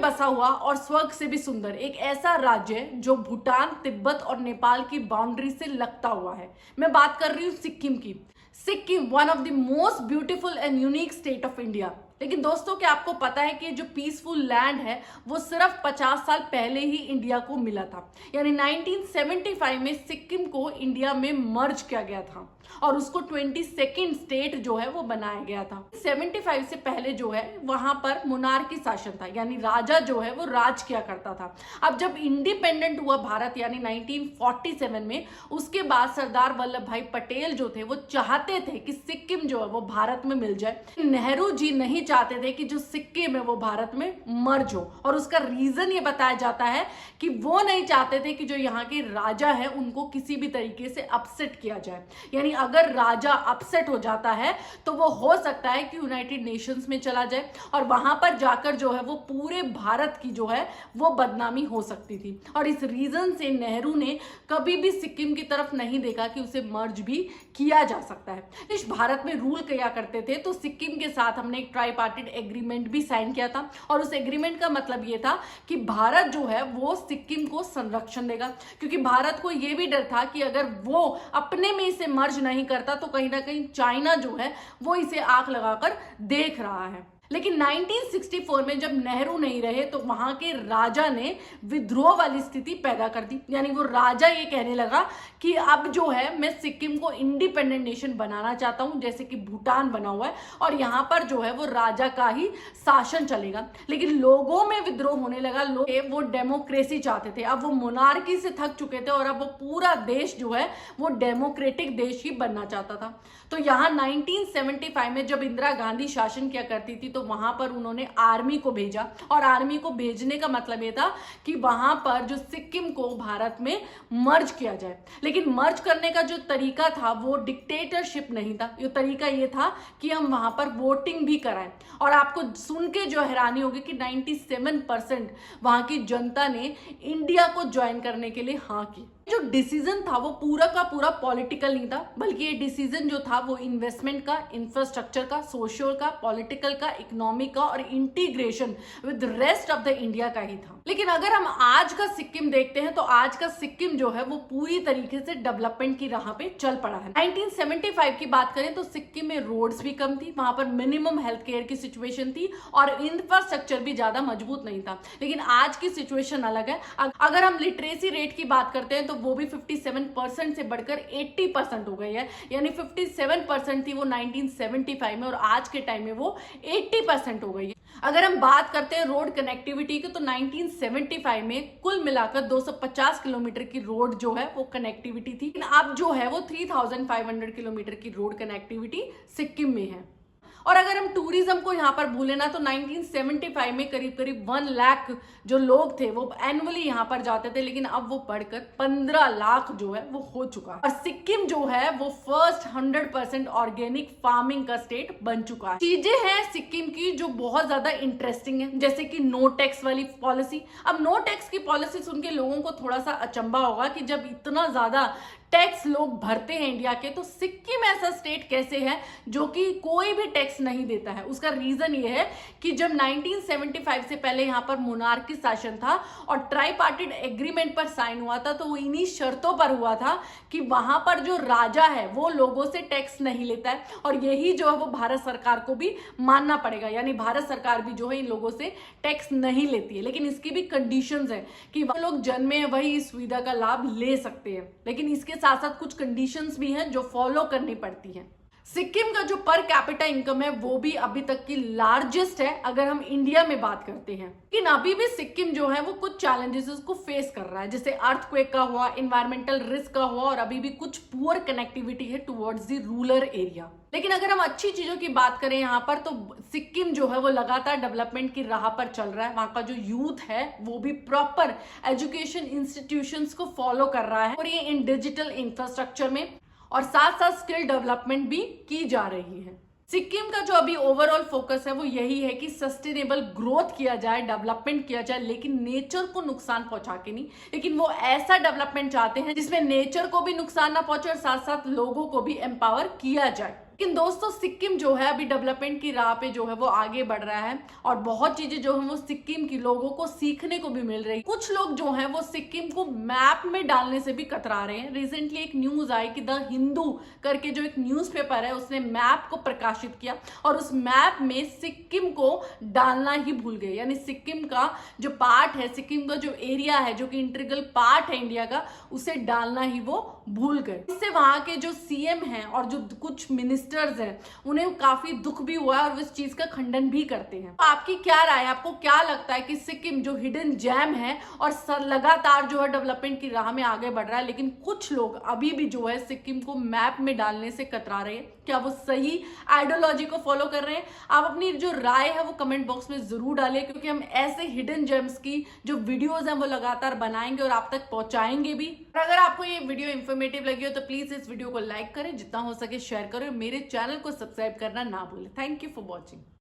बसा हुआ और स्वर्ग से भी सुंदर एक ऐसा राज्य है जो भूटान, तिब्बत और नेपाल की बाउंड्री से लगता हुआ है। मैं बात कर रही हूँ सिक्किम की। Sikkim one of the most beautiful and unique state of India. लेकिन दोस्तों, क्या आपको पता है कि जो पीसफुल लैंड है वो सिर्फ 50 साल पहले ही इंडिया को मिला था। यानी 1975 में सिक्किम को इंडिया में मर्ज किया गया था और उसको 22nd स्टेट जो है वो बनाया गया था। 75 से पहले जो है वहां पर मोनार्की शासन था, यानी राजा जो है वो राज किया करता था। अब जब इंडिपेंडेंट हुआ भारत यानी 1947 में, उसके बाद सरदार वल्लभ भाई पटेल जो थे वो चाहते थे कि सिक्किम जो है वो भारत में मिल जाए। नेहरू जी नहीं चाहते थे कि जो सिक्किम है वो भारत में मर्ज हो, और उसका रीजन ये बताया जाता है कि वो नहीं चाहते थे कि जो यहाँ के राजा है उनको किसी भी तरीके से अपसेट किया जाए। यानी अगर राजा अपसेट हो जाता है तो वो हो सकता है कि यूनाइटेड नेशंस में चला जाए और वहां पर जाकर जो है वो पूरे भारत की जो है वो बदनामी हो सकती थी। और इस रीजन से नेहरू ने कभी भी सिक्किम की तरफ नहीं देखा कि उसे मर्ज भी किया जा सकता है। इस भारत में रूल किया करते थे तो सिक्किम के साथ हमने एक ट्राईपार्टिट एग्रीमेंट भी साइन किया था, और उस एग्रीमेंट का मतलब ये था कि भारत जो है वो सिक्किम को संरक्षण देगा, क्योंकि भारत को यह भी डर था कि अगर वो अपने में इसे मर्ज नहीं करता तो कहीं ना कहीं चाइना जो है वो इसे आंख लगाकर देख रहा है। लेकिन 1964 में जब नेहरू नहीं रहे तो वहां के राजा ने विद्रोह वाली स्थिति पैदा कर दी। यानी वो राजा ये कहने लगा कि अब जो है मैं सिक्किम को इंडिपेंडेंट नेशन बनाना चाहता हूं, जैसे कि भूटान बना हुआ है, और यहाँ पर जो है वो राजा का ही शासन चलेगा। लेकिन लोगों में विद्रोह होने लगा, लोग वो डेमोक्रेसी चाहते थे। अब वो मोनार्की से थक चुके थे और अब वो पूरा देश जो है वो डेमोक्रेटिक देश ही बनना चाहता था। तो यहाँ 1975 में जब इंदिरा गांधी शासन किया करती थी तो वहां पर उन्होंने आर्मी को भेजा, और आर्मी को भेजने का मतलब ये था कि वहां पर जो सिक्किम को भारत में मर्ज किया जाए। लेकिन मर्ज करने का जो तरीका था वो डिक्टेटरशिप नहीं था, ये तरीका ये था कि हम वहां पर वोटिंग भी कराएं। और आपको सुन के जो हैरानी होगी कि 97% वहां की जनता ने इंडिया को ज्वाइन करने के लिए हाँ की। जो डिसीजन था वो पूरा का पूरा पॉलिटिकल नहीं था, बल्कि ये डिसीजन जो था वो इन्वेस्टमेंट का, इंफ्रास्ट्रक्चर का, सोशल का, पॉलिटिकल का, इकोनॉमिक का और integration with rest of the India का ही था। लेकिन अगर हम आज का सिक्किम देखते हैं तो आज का सिक्किम जो है वो पूरी तरीके से डेवलपमेंट की राह पे चल पड़ा है। 1975 की बात करें तो सिक्किम में रोड्स भी कम थी, वहां पर मिनिमम हेल्थ केयर की सिचुएशन थी और इंफ्रास्ट्रक्चर भी ज्यादा मजबूत नहीं था। लेकिन आज की सिचुएशन अलग है। अगर हम लिटरेसी रेट की बात करते हैं तो वो भी 57% से बढ़कर 80% हो गई है। यानी 57% थी वो 1975 में और आज के टाइम में वो 80% हो गई है। अगर हम बात करते हैं रोड कनेक्टिविटी की तो 1975 में कुल मिलाकर 250 किलोमीटर की रोड जो है वो कनेक्टिविटी थी। अब जो है वो 3500 किलोमीटर की रोड कनेक्टिविटी सिक्किम में है। और अगर हम टूरिज्म को यहाँ पर भूले ना तो 1975 में करीब करीब 1 लाख जो लोग थे वो एनुअली यहाँ पर जाते थे, लेकिन अब वो बढ़कर 15 लाख जो है वो हो चुका है। और सिक्किम जो है वो फर्स्ट 100% ऑर्गेनिक फार्मिंग का स्टेट बन चुका है। चीजें हैं सिक्किम की जो बहुत ज्यादा इंटरेस्टिंग है, जैसे कि नो टैक्स वाली पॉलिसी। अब नो टैक्स की पॉलिसी सुन के लोगों को थोड़ा सा अचंभा होगा कि जब इतना ज्यादा टैक्स लोग भरते हैं इंडिया के, तो सिक्किम ऐसा स्टेट कैसे है जो कि कोई भी टैक्स नहीं देता है। उसका रीजन ये है कि जब 1975 से पहले यहाँ पर मोनार्की शासन था और ट्राईपार्टिट एग्रीमेंट पर साइन हुआ था, तो वो इन्हीं शर्तों पर हुआ था कि वहां पर जो राजा है वो लोगों से टैक्स नहीं लेता है, और यही जो है वो भारत सरकार को भी मानना पड़ेगा। यानी भारत सरकार भी जो है इन लोगों से टैक्स नहीं लेती है। लेकिन इसकी भी कंडीशंस है कि वो लोग जन्मे हैं वही इस सुविधा का लाभ ले सकते हैं, लेकिन इसके साथ साथ कुछ कंडीशंस भी हैं जो फॉलो करनी पड़ती हैं। सिक्किम का जो पर कैपिटा इनकम है वो भी अभी तक की लार्जेस्ट है अगर हम इंडिया में बात करते हैं। लेकिन अभी भी सिक्किम जो है वो कुछ चैलेंजेस को फेस कर रहा है, जैसे अर्थक्वेक का हुआ, इन्वायरमेंटल रिस्क का हुआ, और अभी भी कुछ पुअर कनेक्टिविटी है टुवर्ड्स द रूरल एरिया। लेकिन अगर हम अच्छी चीजों की बात करें यहाँ पर तो सिक्किम जो है वो लगातार डेवलपमेंट की राह पर चल रहा है। वहां का जो यूथ है वो भी प्रॉपर एजुकेशन इंस्टीट्यूशंस को फॉलो कर रहा है, और ये इन डिजिटल इंफ्रास्ट्रक्चर में और साथ साथ स्किल डेवलपमेंट भी की जा रही है। सिक्किम का जो अभी ओवरऑल फोकस है वो यही है कि सस्टेनेबल ग्रोथ किया जाए, डेवलपमेंट किया जाए, लेकिन नेचर को नुकसान पहुंचा के नहीं। लेकिन वो ऐसा डेवलपमेंट चाहते हैं जिसमें नेचर को भी नुकसान ना पहुंचे और साथ साथ लोगों को भी एम्पावर किया जाए। लेकिन दोस्तों सिक्किम जो है अभी डेवलपमेंट की राह पे जो है वो आगे बढ़ रहा है और बहुत चीजें जो है वो सिक्किम की लोगों को सीखने को भी मिल रही है। कुछ लोग जो हैं वो सिक्किम को मैप में डालने से भी कतरा रहे हैं। रिसेंटली एक न्यूज आई कि द हिंदू करके जो एक न्यूज़पेपर है उसने मैप को प्रकाशित किया और उस मैप में सिक्किम को डालना ही भूल गए, यानी सिक्किम का जो पार्ट है, सिक्किम का जो एरिया है जो कि इंटीग्रल पार्ट है इंडिया का, उसे डालना ही वो भूल गए। इससे वहां के जो सीएम हैं और जो कुछ मिनिस्टर्स हैं उन्हें काफी दुख भी हुआ है और वो इस चीज का खंडन भी करते हैं। तो आपकी क्या राय है, आपको क्या लगता है कि सिक्किम जो हिडन जेम है और लगातार जो है डेवलपमेंट की राह में आगे बढ़ रहा है, लेकिन कुछ लोग अभी भी जो है सिक्किम को मैप में डालने से कतरा रहे हैं, क्या वो सही आइडियोलॉजी को फॉलो कर रहे हैं? आप अपनी जो राय है वो कमेंट बॉक्स में जरूर डालें, क्योंकि हम ऐसे हिडन जेम्स की जो वीडियोस हैं वो लगातार बनाएंगे और आप तक पहुंचाएंगे भी। और अगर आपको ये वीडियो इंफॉर्मेटिव लगी हो तो प्लीज इस वीडियो को लाइक करें, जितना हो सके शेयर करें, मेरे चैनल को सब्सक्राइब करना ना भूलें। Thank you for watching.